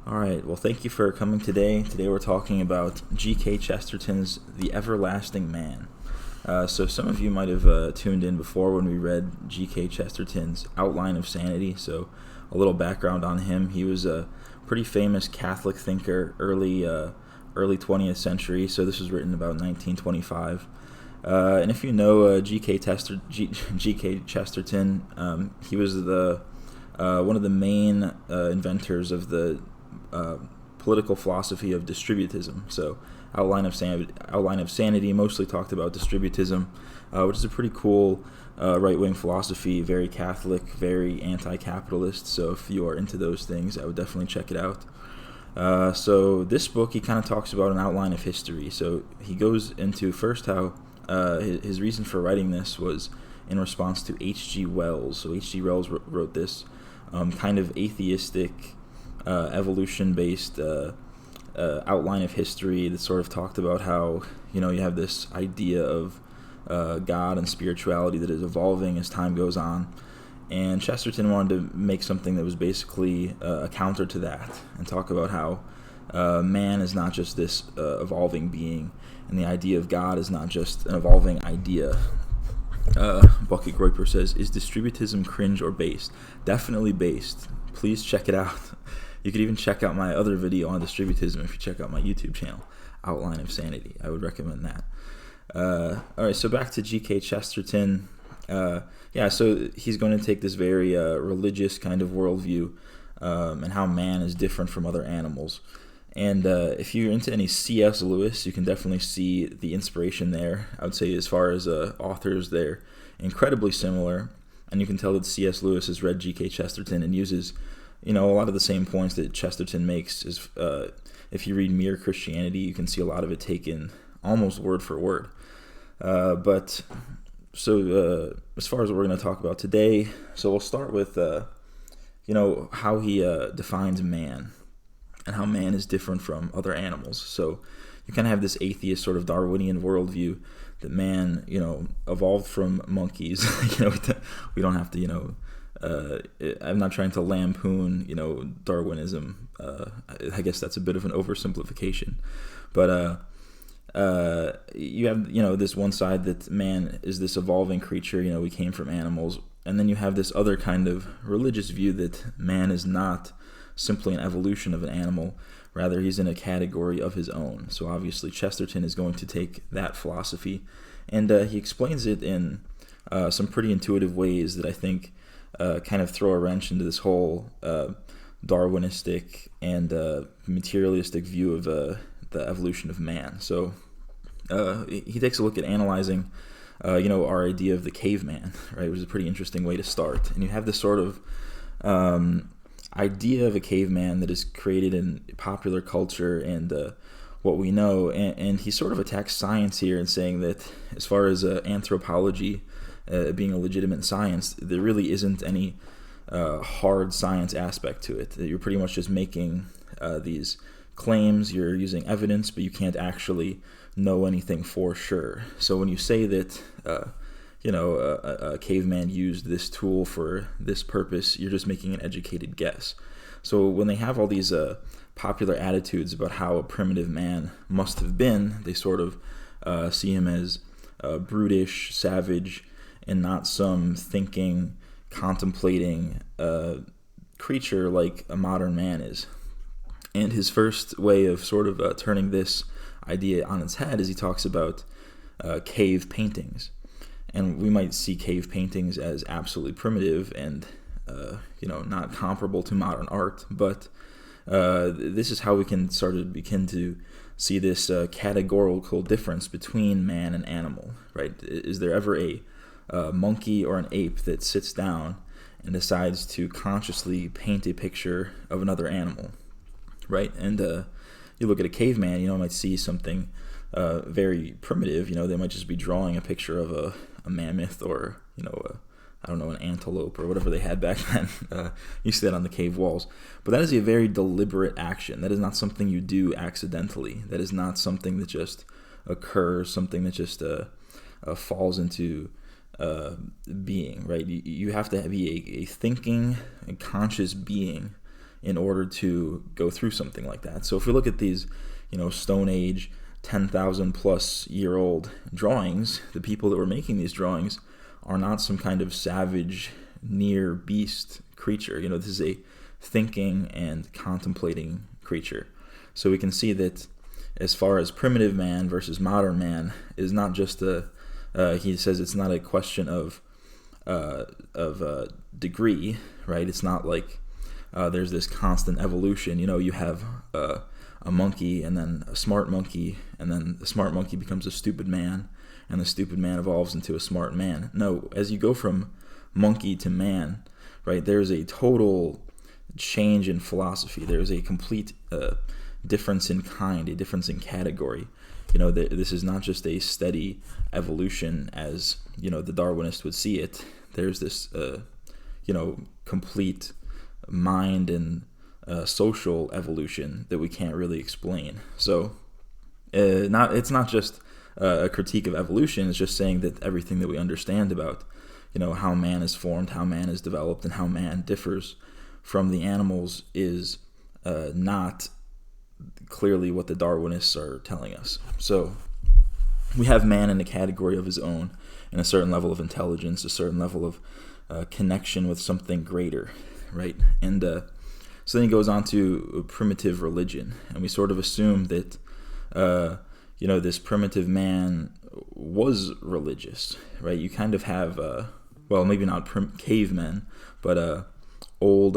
All right, well, thank you for coming today. Today we're talking about G.K. Chesterton's The Everlasting Man. So some of you might have tuned in before when we read G.K. Chesterton's Outline of Sanity. So a little background on him. He was a pretty famous Catholic thinker, early 20th century. So this was written about 1925. And if you know G.K. Chesterton, he was one of the main inventors of the political philosophy of distributism. So Outline of Sanity mostly talked about distributism, which is a pretty cool right-wing philosophy, very Catholic, very anti-capitalist. So if you are into those things, I would definitely check it out. So this book, he kind of talks about an outline of history. So he goes into first how his reason for writing this was in response to H.G. Wells. So H.G. Wells wrote this kind of atheistic, evolution-based outline of history that sort of talked about how, you have this idea of God and spirituality that is evolving as time goes on. And Chesterton wanted to make something that was basically a counter to that and talk about how man is not just this evolving being, and the idea of God is not just an evolving idea. Bucket Groiper says, is distributism cringe or based? Definitely based. Please check it out. You could even check out my other video on distributism if you check out my YouTube channel, Outline of Sanity. I would recommend that. All right, so back to G.K. Chesterton. So he's going to take this very religious kind of worldview and how man is different from other animals. And if you're into any C.S. Lewis, you can definitely see the inspiration there. I would say as far as authors, they're incredibly similar. And you can tell that C.S. Lewis has read G.K. Chesterton and uses a lot of the same points that Chesterton makes. Is if you read Mere Christianity, you can see a lot of it taken almost word for word. As far as what we're going to talk about today, so we'll start with how he defines man and how man is different from other animals. So you kind of have this atheist sort of Darwinian worldview that man, evolved from monkeys. We don't have to, I'm not trying to lampoon, Darwinism. I guess that's a bit of an oversimplification. But you have, this one side that man is this evolving creature, we came from animals. And then you have this other kind of religious view that man is not simply an evolution of an animal, rather he's in a category of his own. So obviously Chesterton is going to take that philosophy, and he explains it in some pretty intuitive ways that I think kind of throw a wrench into this whole Darwinistic and materialistic view of the evolution of man. So he takes a look at analyzing our idea of the caveman, right, which is a pretty interesting way to start. And you have this sort of idea of a caveman that is created in popular culture and what we know, and he sort of attacks science here and saying that as far as anthropology being a legitimate science, there really isn't any hard science aspect to it. You're pretty much just making these claims, you're using evidence, but you can't actually know anything for sure. So when you say that a caveman used this tool for this purpose, you're just making an educated guess. So when they have all these popular attitudes about how a primitive man must have been, they sort of see him as brutish, savage, and not some thinking, contemplating creature like a modern man is. And his first way of sort of turning this idea on its head is he talks about cave paintings. And we might see cave paintings as absolutely primitive and, not comparable to modern art. But this is how we can begin to see this categorical difference between man and animal, right? Is there ever a monkey or an ape that sits down and decides to consciously paint a picture of another animal, right? And you look at a caveman, might see something very primitive. They might just be drawing a picture of a mammoth or, an antelope or whatever they had back then. You see that on the cave walls. But that is a very deliberate action. That is not something you do accidentally. That is not something that just occurs, something that just falls into being, right? You have to be a thinking, a conscious being in order to go through something like that. So if we look at these, Stone Age, 10,000 plus year old drawings, the people that were making these drawings are not some kind of savage, near beast creature. This is a thinking and contemplating creature. So we can see that as far as primitive man versus modern man is not just he says it's not a question of degree, right? It's not like there's this constant evolution. You have a monkey and then a smart monkey, and then the smart monkey becomes a stupid man, and the stupid man evolves into a smart man. No, as you go from monkey to man, right, there's a total change in philosophy. There's a complete difference in kind, a difference in category. This is not just a steady evolution as, the Darwinist would see it. There's this, complete mind and social evolution that we can't really explain. So it's not just a critique of evolution. It's just saying that everything that we understand about, how man is formed, how man is developed, and how man differs from the animals is not clearly what the Darwinists are telling us. So we have man in a category of his own, and a certain level of intelligence, a certain level of connection with something greater, right? And so then he goes on to primitive religion, and we sort of assume that this primitive man was religious, right? You kind of have maybe not cavemen, but old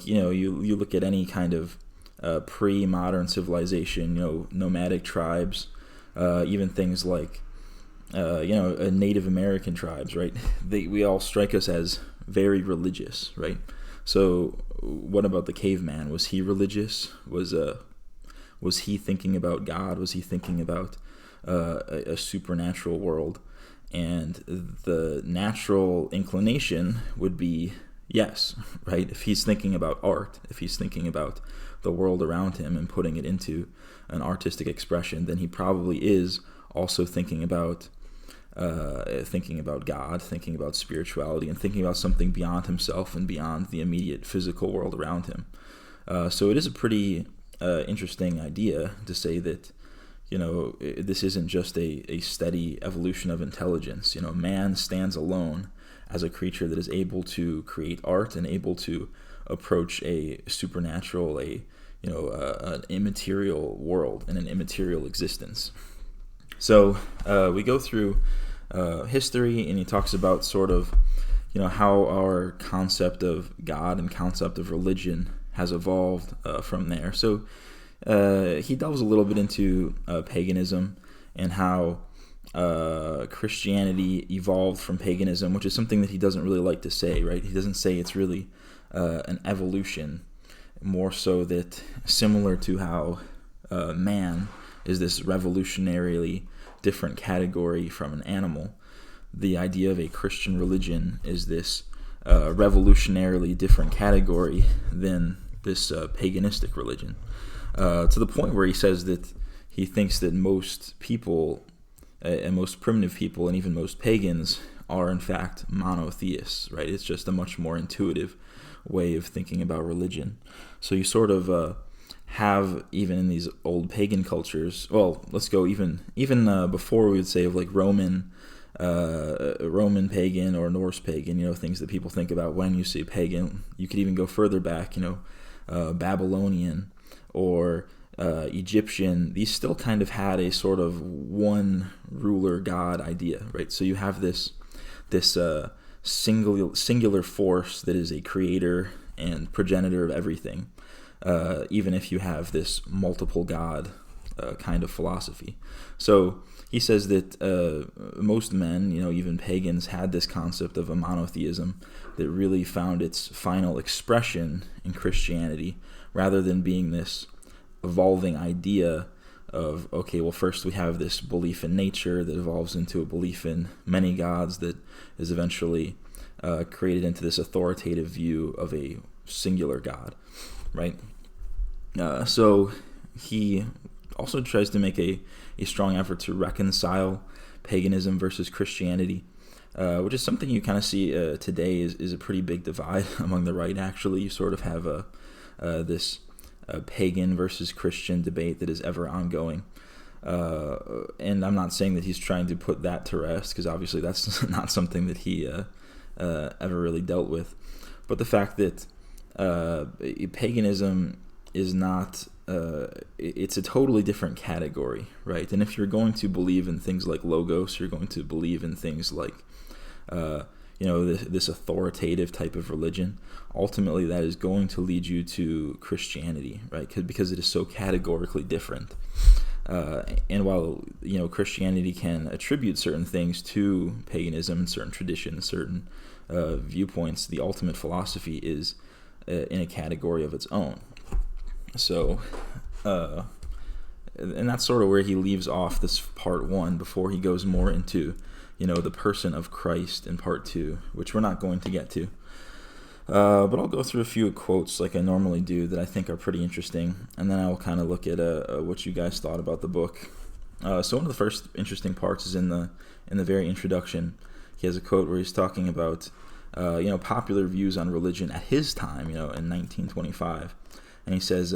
you look at any kind of pre-modern civilization, nomadic tribes, even things like Native American tribes, right? We all strike us as very religious, right? So what about the caveman? Was he religious? Was he thinking about God? Was he thinking about a supernatural world? And the natural inclination would be yes, right? If he's thinking about art, if he's thinking about the world around him and putting it into an artistic expression, then he probably is also thinking about God, thinking about spirituality, and thinking about something beyond himself and beyond the immediate physical world around him. So it is a pretty interesting idea to say that, this isn't just a steady evolution of intelligence. Man stands alone as a creature that is able to create art and able to approach a supernatural, an immaterial world and an immaterial existence. So we go through history, and he talks about sort of, how our concept of God and concept of religion has evolved from there. So he delves a little bit into paganism and how Christianity evolved from paganism, which is something that he doesn't really like to say, right? He doesn't say it's really an evolution, more so that similar to how man is this revolutionarily different category from an animal, the idea of a Christian religion is this revolutionarily different category than this paganistic religion, to the point where he says that he thinks that most people, and most primitive people, and even most pagans are in fact monotheists, right? It's just a much more intuitive way of thinking about religion. So you sort of have, even in these old pagan cultures, well, let's go even before we would say of like Roman pagan or Norse pagan, things that people think about when you say pagan. You could even go further back, Babylonian or Egyptian. These still kind of had a sort of one ruler god idea, right? So you have this singular force that is a creator and progenitor of everything, even if you have this multiple god kind of philosophy. So he says that most men, even pagans, had this concept of a monotheism that really found its final expression in Christianity, rather than being this evolving idea of, okay, well, first we have this belief in nature that evolves into a belief in many gods that is eventually created into this authoritative view of a singular God, right? So he also tries to make a strong effort to reconcile paganism versus Christianity. which is something you kind of see today is a pretty big divide among the right. Actually, you sort of have this pagan versus Christian debate that is ever ongoing. And I'm not saying that he's trying to put that to rest, because obviously that's not something that he ever really dealt with. But the fact that paganism is not, it's a totally different category, right? And if you're going to believe in things like logos, you're going to believe in things like, this authoritative type of religion, ultimately that is going to lead you to Christianity, right? Because it is so categorically different. And while, Christianity can attribute certain things to paganism and certain traditions, certain viewpoints, the ultimate philosophy is in a category of its own. So, and that's sort of where he leaves off this part one before he goes more into, the person of Christ in part two, which we're not going to get to. But I'll go through a few quotes like I normally do that I think are pretty interesting, and then I'll kind of look at what you guys thought about the book. So one of the first interesting parts is in the very introduction. He has a quote where he's talking about popular views on religion at his time, in 1925, and he says,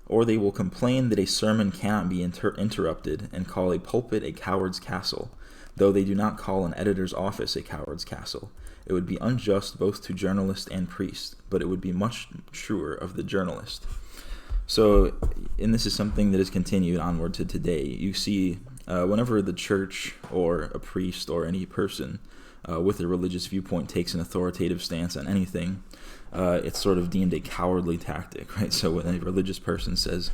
or they will complain that a sermon cannot be interrupted and call a pulpit a coward's castle, though they do not call an editor's office a coward's castle. It would be unjust both to journalist and priest, but it would be much truer of the journalist. So, and this is something that has continued onward to today. You see, whenever the church or a priest or any person with a religious viewpoint takes an authoritative stance on anything, it's sort of deemed a cowardly tactic, right? So when a religious person says,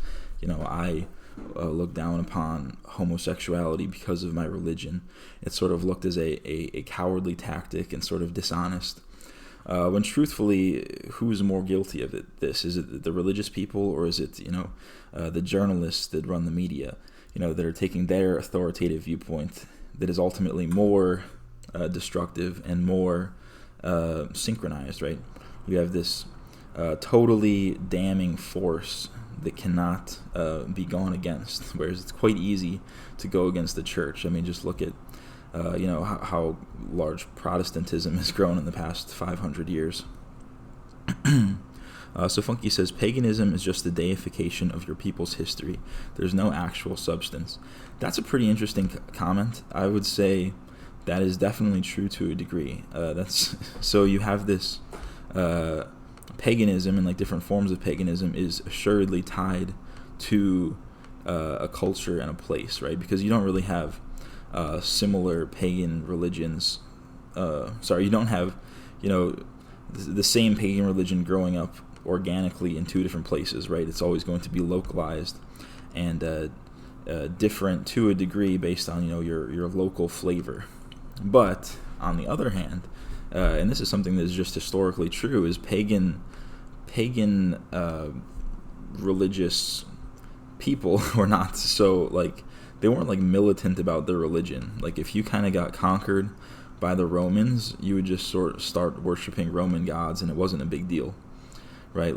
I look down upon homosexuality because of my religion, it's sort of looked as a cowardly tactic and sort of dishonest. When truthfully, who's more guilty of this? Is it the religious people, or is it, the journalists that run the media, that are taking their authoritative viewpoint that is ultimately more destructive and more synchronized, right? You have this totally damning force that cannot be gone against, whereas it's quite easy to go against the church. I mean, just look at how large Protestantism has grown in the past 500 years. So Funky says, paganism is just the deification of your people's history. There's no actual substance. That's a pretty interesting comment. I would say that is definitely true to a degree. So you have this paganism, and like different forms of paganism is assuredly tied to a culture and a place, right? Because you don't really have similar pagan religions. You don't have, the same pagan religion growing up organically in two different places, right? It's always going to be localized and different to a degree based on, your local flavor. But on the other hand, and this is something that is just historically true, is pagan religious people were not so, they weren't militant about their religion. Like, if you kind of got conquered by the Romans, you would just start worshiping Roman gods, and it wasn't a big deal, right?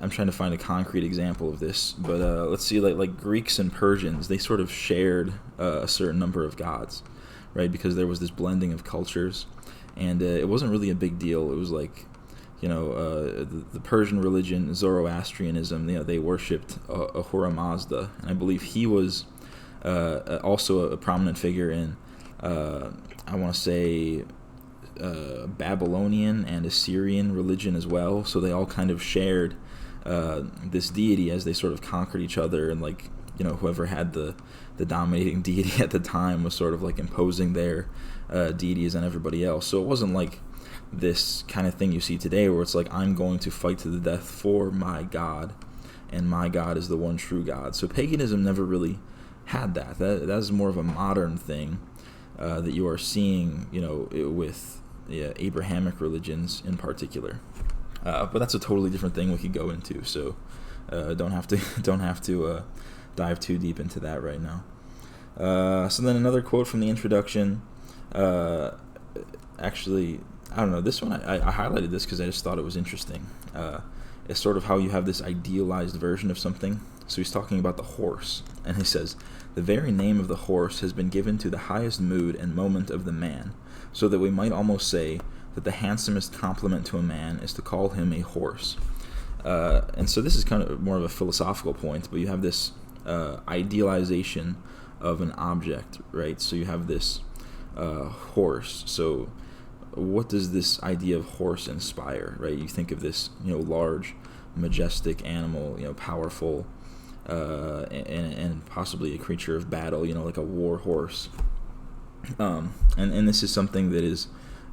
I'm trying to find a concrete example of this, but let's see, like Greeks and Persians, they sort of shared a certain number of gods, right? Because there was this blending of cultures, and it wasn't really a big deal. It was like, the Persian religion, Zoroastrianism, they worshipped Ahura Mazda, and I believe he was also a prominent figure in, I want to say, Babylonian and Assyrian religion as well. So they all kind of shared this deity as they sort of conquered each other, and whoever had the dominating deity at the time was sort of imposing their deities on everybody else. So it wasn't like this kind of thing you see today where it's like, I'm going to fight to the death for my God, and my God is the one true God. So paganism never really had that. That is more of a modern thing that you are seeing, with Abrahamic religions in particular. But that's a totally different thing we could go into. So don't have to dive too deep into that right now. So then another quote from the introduction. Actually, I don't know. This one, I highlighted this because I just thought it was interesting. It's sort of how you have this idealized version of something. So he's talking about the horse, and he says, "The very name of the horse has been given to the highest mood and moment of the man, so that we might almost say that the handsomest compliment to a man is to call him a horse." And so this is kind of more of a philosophical point, but you have this idealization of an object, right? So you have this horse. So what does this idea of horse inspire, right? You think of this, large, majestic animal, powerful, and possibly a creature of battle, like a war horse. And this is something that is,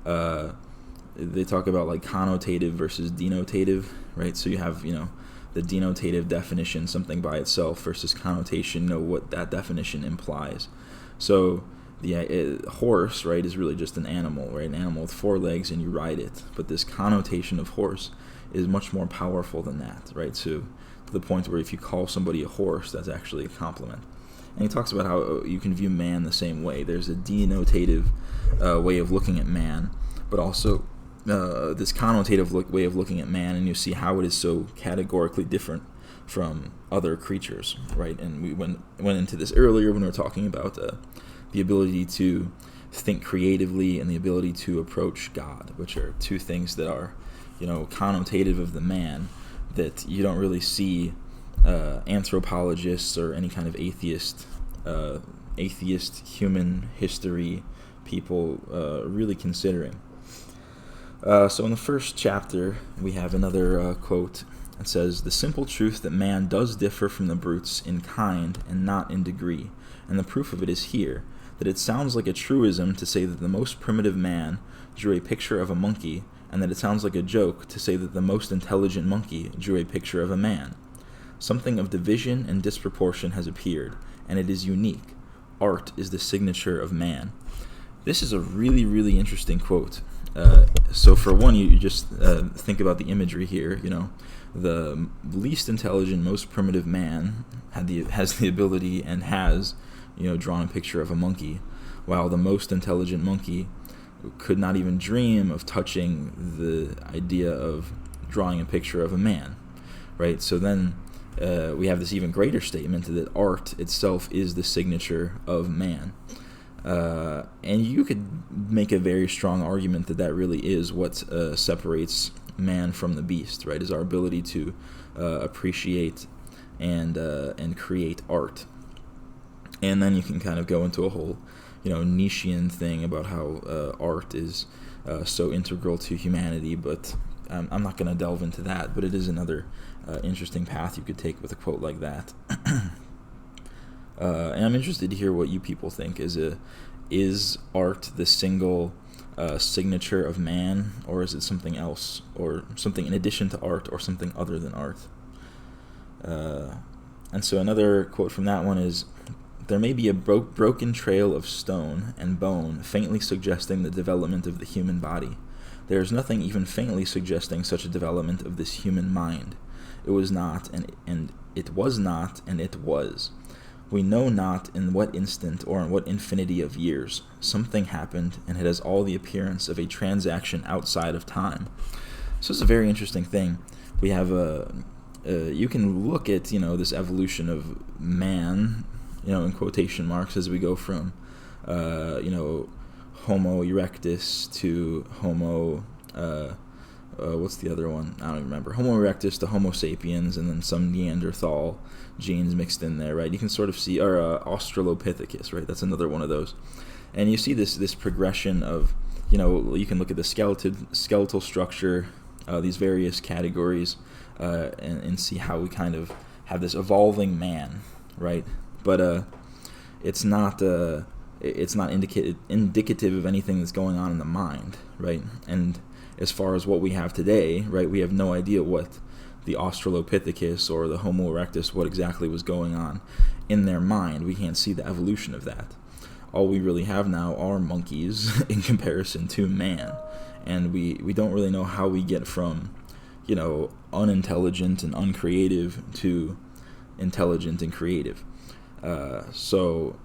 they talk about like connotative versus denotative, right? So you have, the denotative definition, something by itself, versus connotation, what that definition implies. So the horse, right, is really just an animal, right? An animal with 4 legs, and you ride it. But this connotation of horse is much more powerful than that, right? So to the point where if you call somebody a horse, that's actually a compliment. And he talks about how you can view man the same way. There's a denotative way of looking at man, but also this connotative way of looking at man, and you see how it is so categorically different from other creatures, right? And we went into this earlier when we were talking about the ability to think creatively and the ability to approach God, which are 2 things that are, connotative of the man that you don't really see anthropologists or any kind of atheist human history people really considering. So in the first chapter, we have another quote. It says, "The simple truth that man does differ from the brutes in kind and not in degree, and the proof of it is here, that it sounds like a truism to say that the most primitive man drew a picture of a monkey, and that it sounds like a joke to say that the most intelligent monkey drew a picture of a man. Something of division and disproportion has appeared, and it is unique. Art is the signature of man." This is a really, really interesting quote. So for one, you just think about the imagery here. The least intelligent, most primitive man has the ability and has, drawn a picture of a monkey, while the most intelligent monkey could not even dream of touching the idea of drawing a picture of a man, right? So then we have this even greater statement that art itself is the signature of man. And you could make a very strong argument that really is what separates man from the beast, right? Is our ability to appreciate and create art. And then you can kind of go into a whole, Nietzschean thing about how art is so integral to humanity, but I'm not going to delve into that. But it is another interesting path you could take with a quote like that. And I'm interested to hear what you people think. Is art the single signature of man, or is it something else, or something in addition to art, or something other than art? And so another quote from that one is, "There may be a broken trail of stone and bone faintly suggesting the development of the human body. There is nothing even faintly suggesting such a development of this human mind. It was not, and it was not, and it was. We know not in what instant or in what infinity of years. Something happened, and it has all the appearance of a transaction outside of time." So it's a very interesting thing. We have you can look at, this evolution of man, in quotation marks, as we go from, Homo erectus to Homo, what's the other one? I don't even remember. Homo erectus to Homo sapiens, and then some Neanderthal genes mixed in there, right? You can sort of see, or Australopithecus, right? That's another one of those. And you see this progression of, you can look at the skeletal structure, these various categories, and see how we kind of have this evolving man, right? But it's not indicative of anything that's going on in the mind, right? And as far as what we have today, right, we have no idea what the Australopithecus or the Homo erectus, what exactly was going on in their mind. We can't see the evolution of that. All we really have now are monkeys in comparison to man. And we don't really know how we get from, unintelligent and uncreative to intelligent and creative. So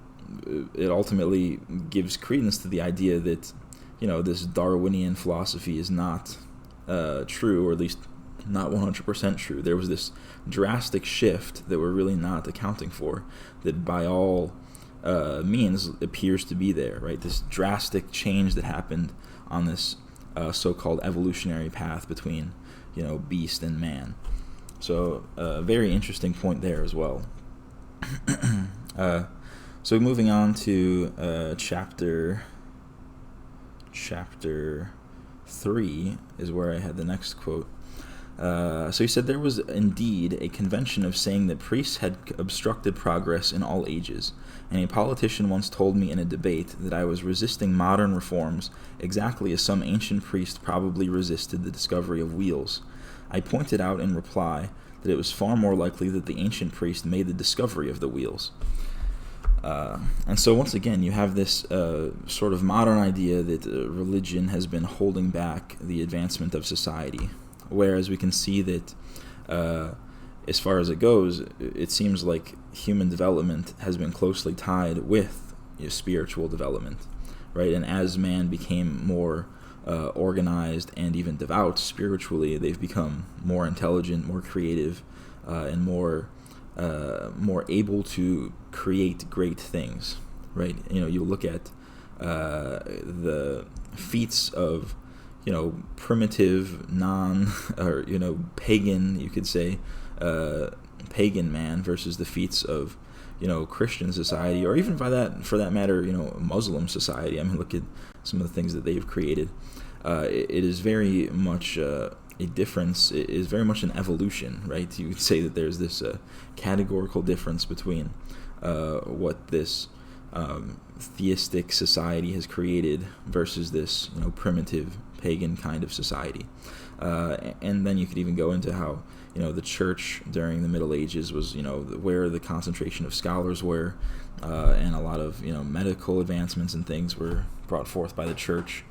it ultimately gives credence to the idea that, this Darwinian philosophy is not true, or at least not 100% true. There was this drastic shift that we're really not accounting for, that by all means appears to be there, right? This drastic change that happened on this so-called evolutionary path between, beast and man. So a very interesting point there as well. So moving on to chapter 3 is where I had the next quote. So he said, there was indeed a convention of saying that priests had obstructed progress in all ages, and a politician once told me in a debate that I was resisting modern reforms exactly as some ancient priest probably resisted the discovery of wheels. I pointed out in reply that it was far more likely that the ancient priest made the discovery of the wheels. And so once again, you have this sort of modern idea that religion has been holding back the advancement of society, whereas we can see that as far as it goes, it seems like human development has been closely tied with spiritual development, right? And as man became more organized and even devout spiritually, they've become more intelligent, more creative, and more able to create great things, right? You look at the feats of primitive or pagan, you could say, pagan man versus the feats of Christian society, or even for that matter Muslim society. I mean, look at some of the things that they've created. It is very much a difference. It is very much an evolution, right? You could say that there's this categorical difference between what this theistic society has created versus this primitive pagan kind of society. And then you could even go into how the church during the Middle Ages was where the concentration of scholars were, and a lot of medical advancements and things were brought forth by the church.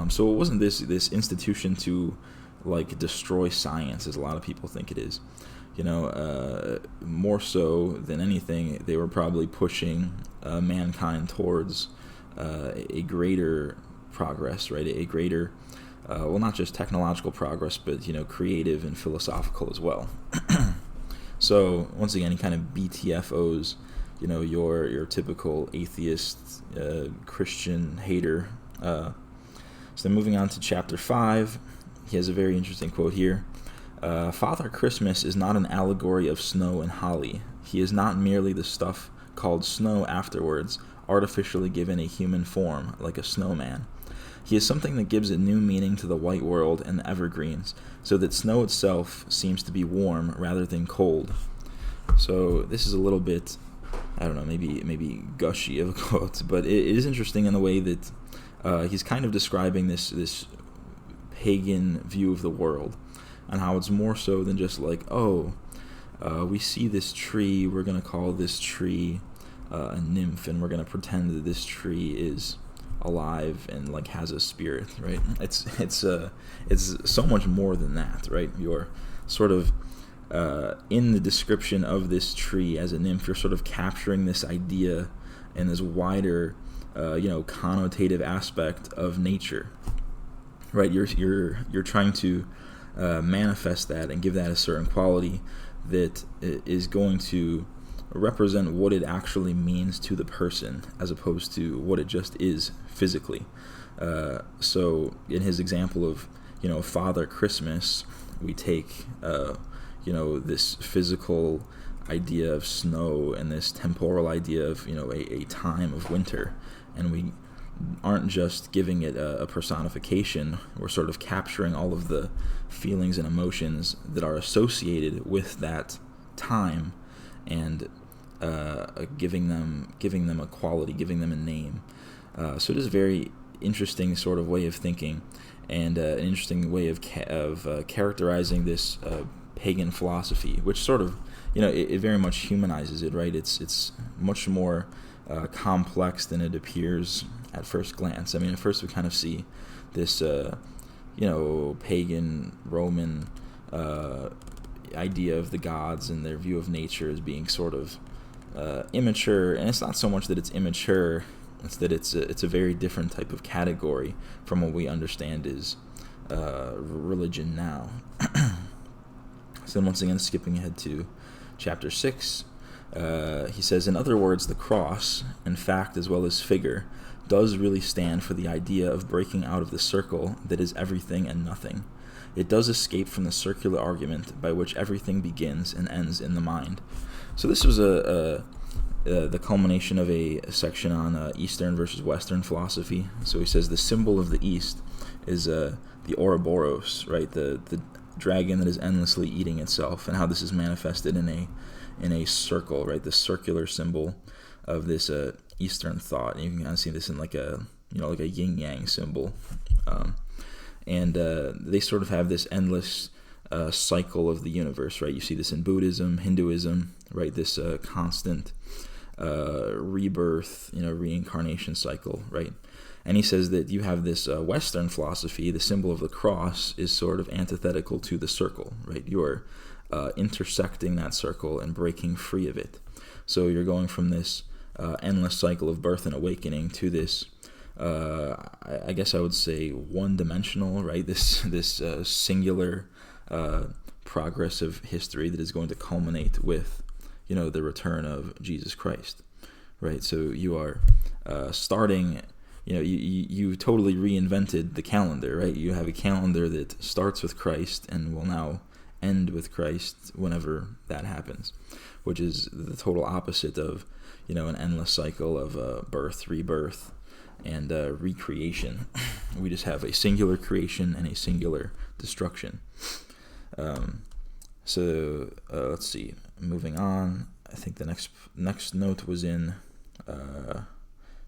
So it wasn't this institution to destroy science as a lot of people think it is. More so than anything, they were probably pushing mankind towards a greater progress, right? A greater, not just technological progress, but creative and philosophical as well. So once again, he kind of BTFOs, your typical atheist Christian hater. So then moving on to chapter 5, he has a very interesting quote here. Father Christmas is not an allegory of snow and holly. He is not merely the stuff called snow afterwards, artificially given a human form, like a snowman. He is something that gives a new meaning to the white world and the evergreens, so that snow itself seems to be warm rather than cold. So this is a little bit, I don't know, maybe gushy of a quote, but it is interesting in the way that he's kind of describing this pagan view of the world, and how it's more so than just we see this tree, we're going to call this tree a nymph, and we're going to pretend that this tree is alive and has a spirit, right? It's so much more than that, right? You're sort of in the description of this tree as a nymph, you're sort of capturing this idea and this wider connotative aspect of nature, right? You're trying to manifest that and give that a certain quality that is going to represent what it actually means to the person, as opposed to what it just is physically. So in his example of Father Christmas, we take this physical idea of snow and this temporal idea of a time of winter, and we aren't just giving it a personification. We're sort of capturing all of the feelings and emotions that are associated with that time, and giving them a quality, giving them a name. So it is a very interesting sort of way of thinking, and an interesting way of characterizing this pagan philosophy, which sort of it very much humanizes it, right? It's much more complex than it appears at first glance. I mean, at first we kind of see this pagan Roman idea of the gods and their view of nature as being sort of immature, and it's not so much that it's immature, it's that it's a very different type of category from what we understand is religion now. So then once again, skipping ahead to chapter 6, he says, in other words, the cross, in fact as well as figure, does really stand for the idea of breaking out of the circle that is everything and nothing. It does escape from the circular argument by which everything begins and ends in the mind. So this was the culmination of a section on Eastern versus Western philosophy. So he says the symbol of the East is the Ouroboros, right? The dragon that is endlessly eating itself, and how this is manifested in a circle, right? The circular symbol of this Eastern thought. And you can kind of see this in like a yin yang symbol, and they sort of have this endless cycle of the universe, right? You see this in Buddhism, Hinduism, right? This constant rebirth, reincarnation cycle, right? And he says that you have this Western philosophy, the symbol of the cross is sort of antithetical to the circle, right? You are intersecting that circle and breaking free of it. So you're going from this endless cycle of birth and awakening to this, I guess I would say, one-dimensional, right? This singular progress of history that is going to culminate with, the return of Jesus Christ, right? So you are starting. You totally reinvented the calendar, right? You have a calendar that starts with Christ and will now end with Christ whenever that happens, which is the total opposite of, an endless cycle of birth, rebirth, and recreation. We just have a singular creation and a singular destruction. So let's see. Moving on, I think the next note was in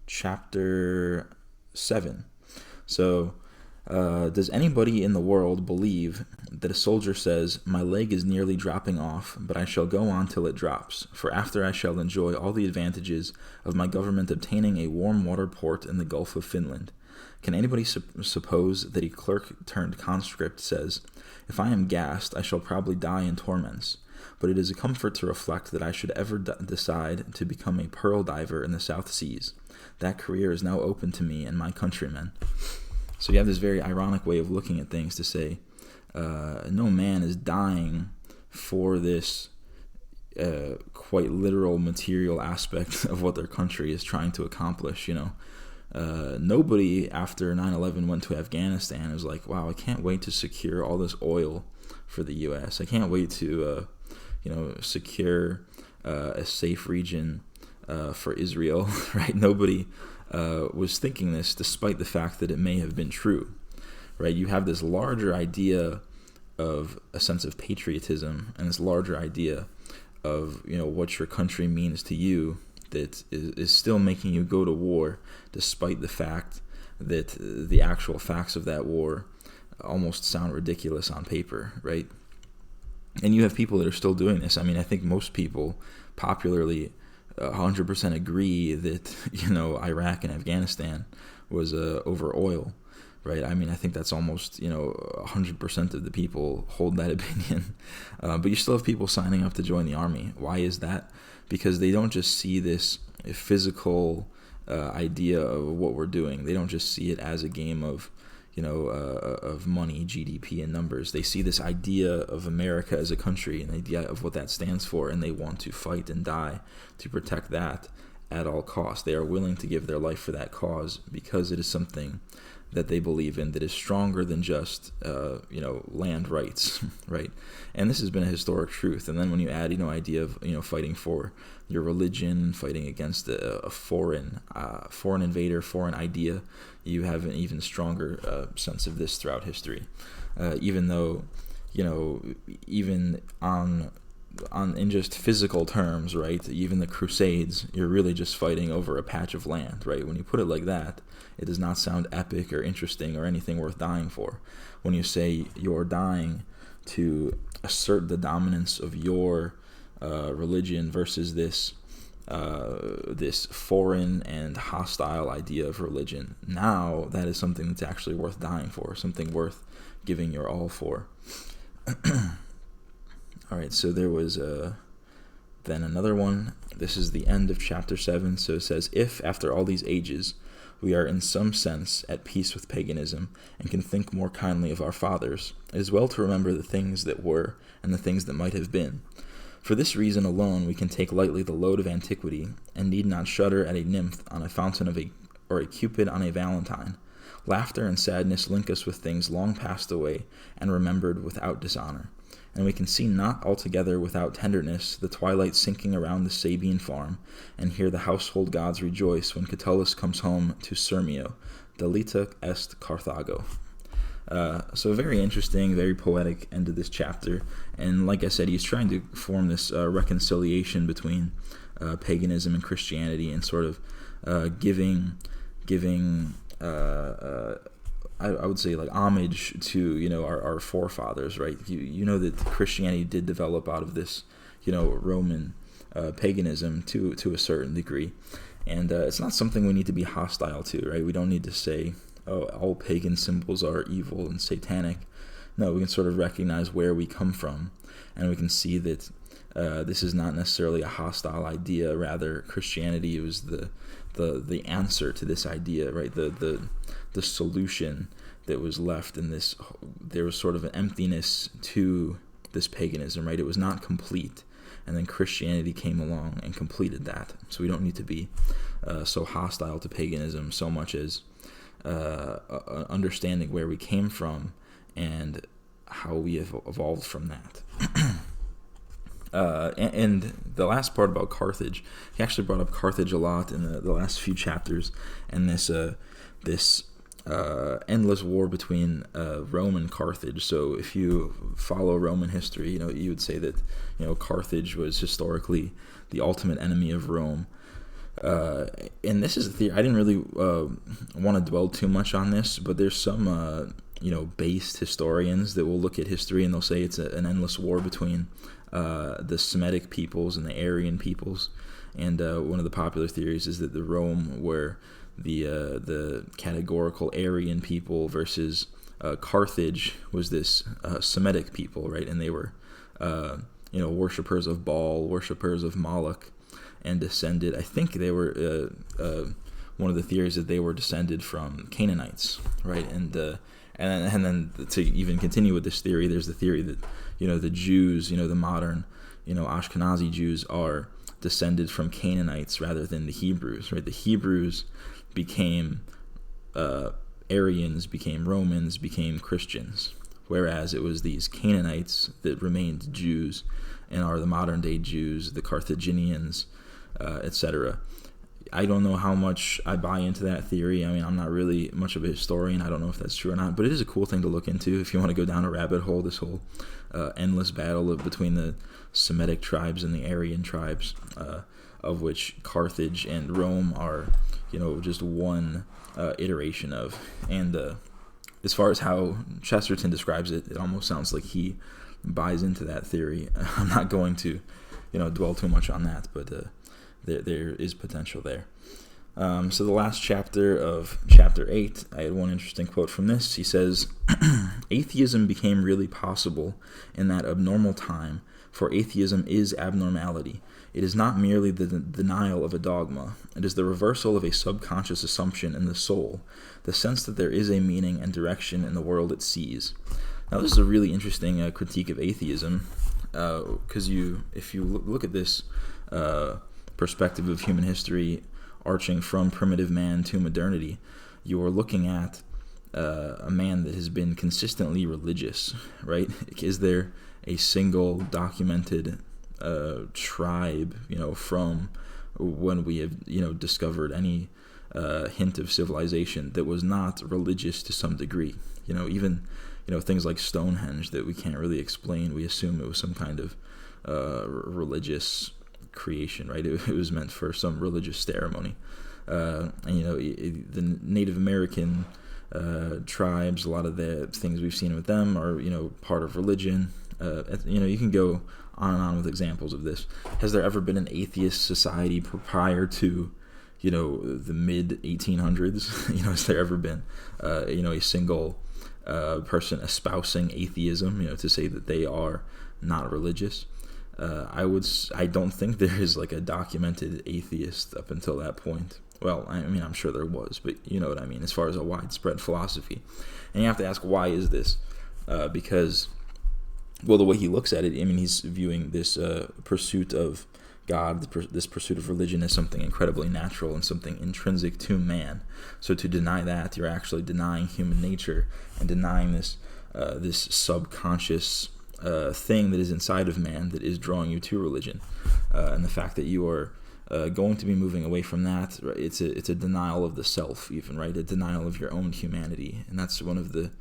chapter 7. So, does anybody in the world believe that a soldier says, my leg is nearly dropping off, but I shall go on till it drops, for after I shall enjoy all the advantages of my government obtaining a warm water port in the Gulf of Finland? Can anybody suppose that a clerk turned conscript says, if I am gassed, I shall probably die in torments, but it is a comfort to reflect that I should ever decide to become a pearl diver in the South Seas. That career is now open to me and my countrymen. So you have this very ironic way of looking at things to say, no man is dying for this quite literal material aspect of what their country is trying to accomplish, Nobody after 9/11 went to Afghanistan and was like, wow, I can't wait to secure all this oil for the U.S. I can't wait to, secure a safe region for Israel, right? Nobody was thinking this, despite the fact that it may have been true, right? You have this larger idea of a sense of patriotism and this larger idea of, what your country means to you that is still making you go to war, despite the fact that the actual facts of that war almost sound ridiculous on paper, right? And you have people that are still doing this. I mean, I think most people popularly 100% agree that, Iraq and Afghanistan was over oil, right? I mean, I think that's almost, 100% of the people hold that opinion. But you still have people signing up to join the army. Why is that? Because they don't just see this physical idea of what we're doing. They don't just see it as a game of, of money, GDP, and numbers. They see this idea of America as a country and the idea of what that stands for, and they want to fight and die to protect that at all costs. They are willing to give their life for that cause because it is something that they believe in that is stronger than just, land rights, right? And this has been a historic truth. And then when you add, idea of, fighting for your religion, fighting against a foreign invader, foreign idea, you have an even stronger sense of this throughout history. Even though, even in just physical terms, right? Even the Crusades, you're really just fighting over a patch of land, right? When you put it like that, it does not sound epic or interesting or anything worth dying for. When you say you're dying to assert the dominance of your religion versus this foreign and hostile idea of religion, now that is something that's actually worth dying for, something worth giving your all for. All right, so there was then another one. This is the end of chapter 7. So it says, if after all these ages we are in some sense at peace with paganism and can think more kindly of our fathers, it is well to remember the things that were and the things that might have been. For this reason alone we can take lightly the load of antiquity, and need not shudder at a nymph on a fountain or a cupid on a valentine. Laughter and sadness link us with things long passed away and remembered without dishonor. And we can see not altogether without tenderness the twilight sinking around the Sabine farm, and hear the household gods rejoice when Catullus comes home to Sirmio, delita est Carthago. So very interesting, very poetic end to this chapter. And like I said, he's trying to form this reconciliation between paganism and Christianity, and sort of giving I would say like homage to our forefathers, right? You know that Christianity did develop out of this Roman paganism to a certain degree, and it's not something we need to be hostile to, right? We don't need to say, oh, all pagan symbols are evil and satanic. No, we can sort of recognize where we come from, and we can see that this is not necessarily a hostile idea. Rather, Christianity was the answer to this idea, right? The solution that was left in this. There was sort of an emptiness to this paganism, right? It was not complete, and then Christianity came along and completed that. So we don't need to be so hostile to paganism so much as understanding where we came from and how we have evolved from that. And the last part about Carthage, he actually brought up Carthage a lot in the last few chapters, and this endless war between Rome and Carthage. So if you follow Roman history, you would say that Carthage was historically the ultimate enemy of Rome. And this is a theory. I didn't really want to dwell too much on this, but there's some based historians that will look at history and they'll say it's an endless war between the Semitic peoples and the Aryan peoples. And one of the popular theories is that the Rome were the categorical Aryan people versus Carthage was this Semitic people, right? And they were worshippers of Baal, worshippers of Moloch, and descended. I think they were one of the theories that they were descended from Canaanites, right? And then to even continue with this theory, there's the theory that the Jews, the modern Ashkenazi Jews are descended from Canaanites rather than the Hebrews, right? The Hebrews became Aryans, became Romans, became Christians, whereas it was these Canaanites that remained Jews and are the modern day Jews, the Carthaginians, etc. I don't know how much I buy into that theory. I mean, I'm not really much of a historian. I don't know if that's true or not, but it is a cool thing to look into if you want to go down a rabbit hole, this whole endless battle between the Semitic tribes and the Aryan tribes, of which Carthage and Rome are, just one iteration of. And as far as how Chesterton describes it, it almost sounds like he buys into that theory. I'm not going to, dwell too much on that, but there is potential there. So the last chapter of chapter 8, I had one interesting quote from this. He says, "Atheism became really possible in that abnormal time, for atheism is abnormality. It is not merely the denial of a dogma. It is the reversal of a subconscious assumption in the soul, the sense that there is a meaning and direction in the world it sees." Now, this is a really interesting critique of atheism, because if you look at this perspective of human history arching from primitive man to modernity, you are looking at a man that has been consistently religious, right? Is there a single documented tribe, from when we have, discovered any hint of civilization that was not religious to some degree? Even, things like Stonehenge that we can't really explain, we assume it was some kind of religious creation, right? It was meant for some religious ceremony. And the Native American tribes, a lot of the things we've seen with them are part of religion. You can go on and on with examples of this. Has there ever been an atheist society prior to the mid 1800s? Has there ever been a single person espousing atheism, to say that they are not religious? I don't think there is like a documented atheist up until that point. Well, I mean, I'm sure there was, but you know what I mean, as far as a widespread philosophy. And you have to ask, why is this? Because, well, the way he looks at it, I mean, he's viewing this pursuit of God, this pursuit of religion, as something incredibly natural and something intrinsic to man. So to deny that, you're actually denying human nature and denying this subconscious thing that is inside of man that is drawing you to religion. And the fact that you are going to be moving away from that, right? It's a denial of the self, even, right? A denial of your own humanity, and that's one of the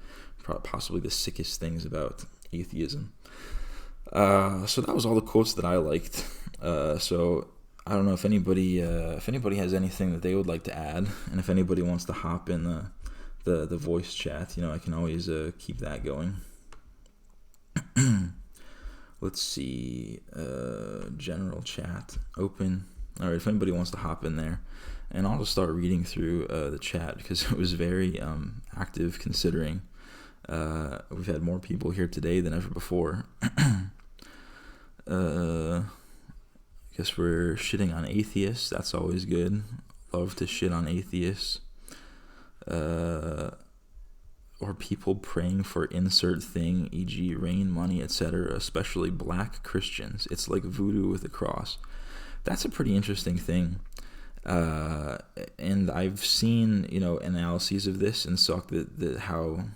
possibly the sickest things about atheism. So that was all the quotes that I liked. So I don't know if anybody has anything that they would like to add, and if anybody wants to hop in the voice chat, I can always keep that going. Let's see, general chat open. All right, if anybody wants to hop in there, and I'll just start reading through the chat because it was very active, considering we've had more people here today than ever before. I guess we're shitting on atheists. That's always good. Love to shit on atheists. Or people praying for insert thing, e.g. rain, money, etc., especially black Christians. It's like voodoo with a cross. That's a pretty interesting thing. And I've seen, analyses of this and saw that how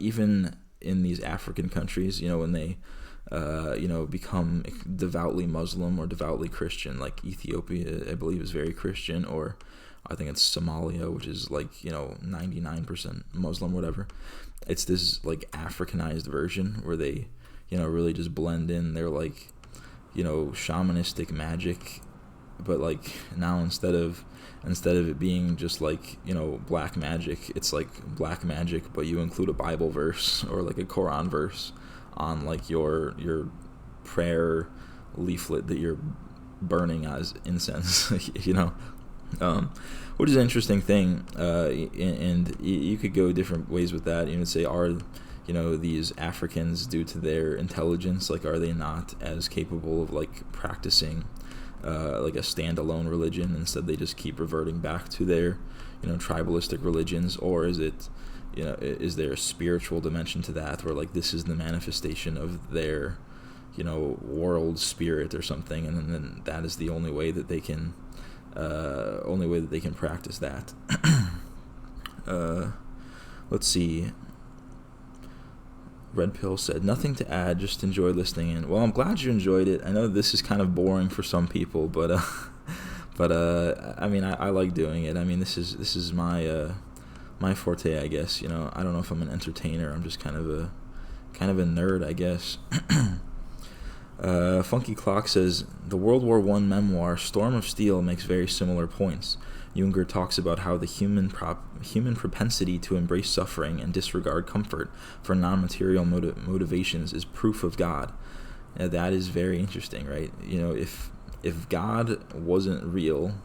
even in these African countries, when they become devoutly Muslim or devoutly Christian, like Ethiopia, I believe, is very Christian, or I think it's Somalia, which is 99% Muslim, whatever. It's this Africanized version where they, really just blend in their shamanistic magic, but now instead of it being just black magic, it's black magic, but you include a Bible verse or a Quran verse on your prayer leaflet that you're burning as incense, which is an interesting thing, and you could go different ways with that. You would say, are these Africans, due to their intelligence, are they not as capable of practicing a standalone religion? Instead, they just keep reverting back to their tribalistic religions, or is it is there a spiritual dimension to that, where this is the manifestation of their world spirit or something, and then that is the only way that they can practice that. Let's see. Red Pill said, nothing to add, just enjoy listening in. Well, I'm glad you enjoyed it. I know this is kind of boring for some people, but I mean, I like doing it. I mean, this is my forte, I guess. I don't know if I'm an entertainer. I'm just kind of a nerd, I guess. Funky Clock says, the World War I memoir Storm of Steel makes very similar points. Junger talks about how the human propensity to embrace suffering and disregard comfort for non-material motivations is proof of God. That is very interesting, right? If God wasn't real,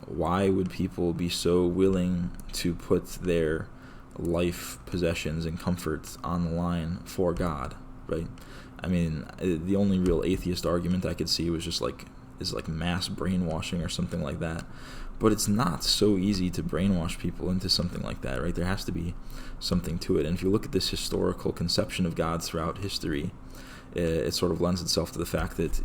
why would people be so willing to put their life, possessions, and comforts on the line for God, right? I mean, the only real atheist argument I could see was just is mass brainwashing or something like that. But it's not so easy to brainwash people into something like that, right? There has to be something to it. And if you look at this historical conception of God throughout history, it sort of lends itself to the fact that,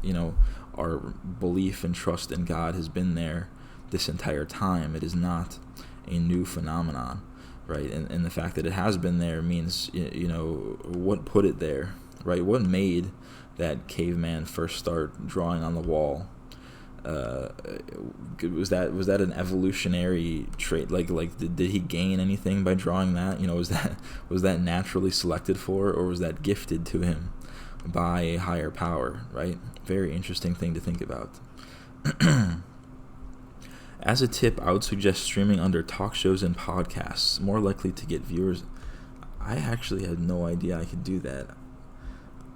our belief and trust in God has been there this entire time. It is not a new phenomenon, right? And the fact that it has been there means, what put it there, right? What made that caveman first start drawing on the wall? Was that an evolutionary trait? Did he gain anything by drawing that? Was that naturally selected for, or was that gifted to him by a higher power? Right? Very interesting thing to think about. As a tip, I would suggest streaming under talk shows and podcasts, more likely to get viewers. I actually had no idea I could do that.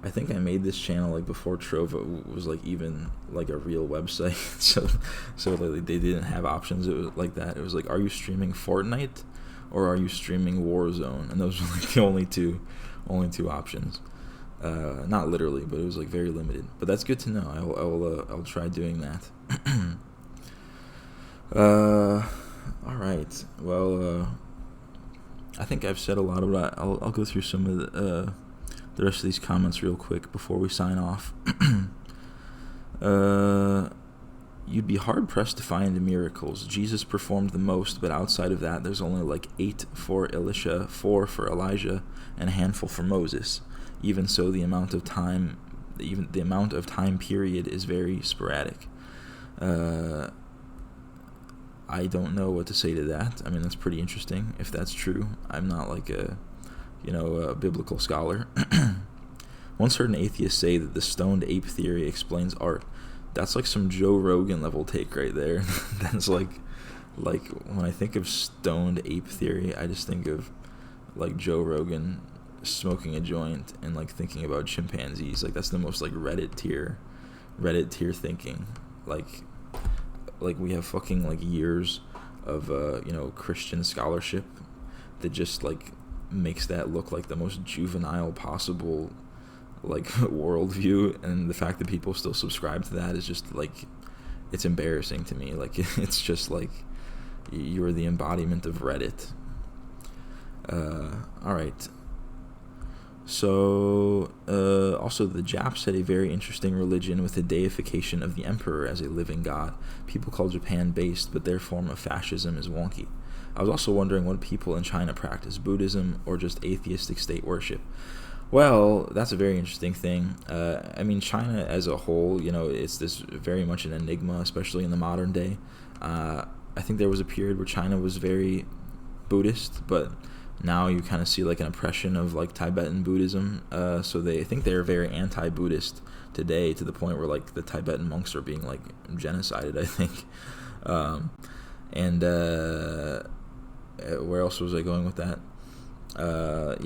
I think I made this channel before Trovo was even a real website, so they didn't have options. It was like that. It was are you streaming Fortnite or are you streaming Warzone? And those were the only two options. Not literally, but it was very limited. But that's good to know. I'll try doing that. All right. Well, I think I've said a lot about it. I'll go through some of the rest of these comments real quick before we sign off. You'd be hard-pressed to find miracles. Jesus performed the most, but outside of that, there's only like 8 for Elisha, 4 for Elijah, and a handful for Moses. Even so, the amount of time period is very sporadic. I don't know what to say to that. I mean, that's pretty interesting, if that's true. I'm not like a biblical scholar. Once heard an atheist say that the stoned ape theory explains art. That's like some Joe Rogan level take right there. That's like when I think of stoned ape theory, I just think of like Joe Rogan smoking a joint and like thinking about chimpanzees. Like that's the most like Reddit tier thinking. Like we have fucking like years of Christian scholarship that just like makes that look like the most juvenile possible like worldview, and the fact that people still subscribe to that is just like, it's embarrassing to me. Like it's just like you're the embodiment of Reddit. All right. So also the Japs had a very interesting religion with the deification of the emperor as a living god. People call Japan based, but their form of fascism is wonky. I was also wondering what people in China practice, Buddhism or just atheistic state worship. Well, that's a very interesting thing. I mean, China as a whole, it's this very much an enigma, especially in the modern day. I think there was a period where China was very Buddhist, but now you kind of see like an oppression of like Tibetan Buddhism. So I think they're very anti-Buddhist today, to the point where like the Tibetan monks are being like genocided, I think. Where else was I going with that? So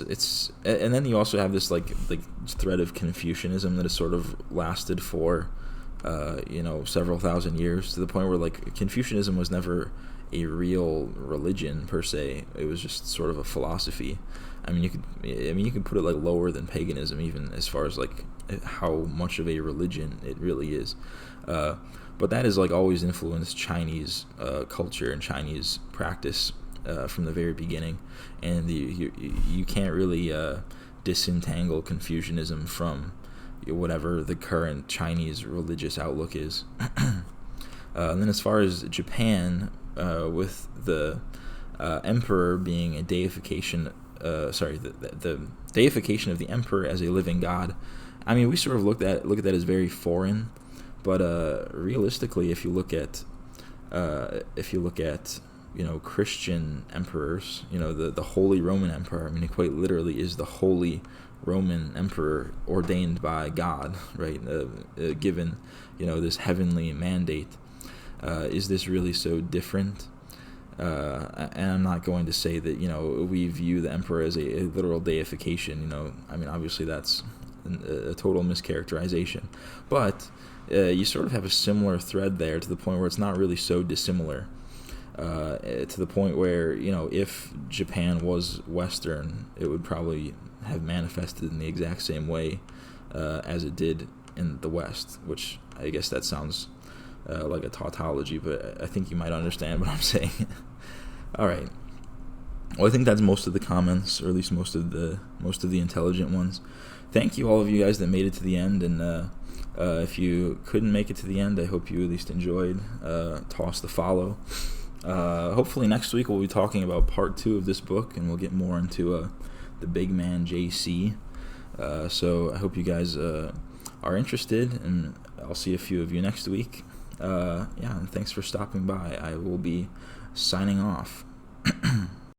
it's and then you also have this like thread of Confucianism that has sort of lasted for several thousand years, to the point where like Confucianism was never a real religion per se. It was just sort of a philosophy. I mean, you could put it like lower than paganism, even as far as like how much of a religion it really is. But that has like always influenced Chinese culture and Chinese practice from the very beginning, and you can't really disentangle Confucianism from whatever the current Chinese religious outlook is. And then as far as Japan, with the emperor being a deification, the deification of the emperor as a living god. I mean, we sort of look at that as very foreign, but realistically, if you look at Christian emperors, the Holy Roman Emperor, I mean, it quite literally is the Holy Roman Emperor ordained by God, right? Given, this heavenly mandate. Is this really so different? And I'm not going to say that, we view the emperor as a literal deification, I mean, obviously that's a total mischaracterization. But you sort of have a similar thread there, to the point where it's not really so dissimilar. To the point where, if Japan was Western, it would probably have manifested in the exact same way as it did in the West, which I guess that sounds like a tautology, but I think you might understand what I'm saying. All right. Well, I think that's most of the comments, or at least most of the intelligent ones. Thank you, all of you guys that made it to the end, and if you couldn't make it to the end, I hope you at least enjoyed. Toss the follow. Hopefully next week we'll be talking about part 2 of this book, and we'll get more into the big man JC. So I hope you guys are interested, and I'll see a few of you next week. And thanks for stopping by. I will be signing off.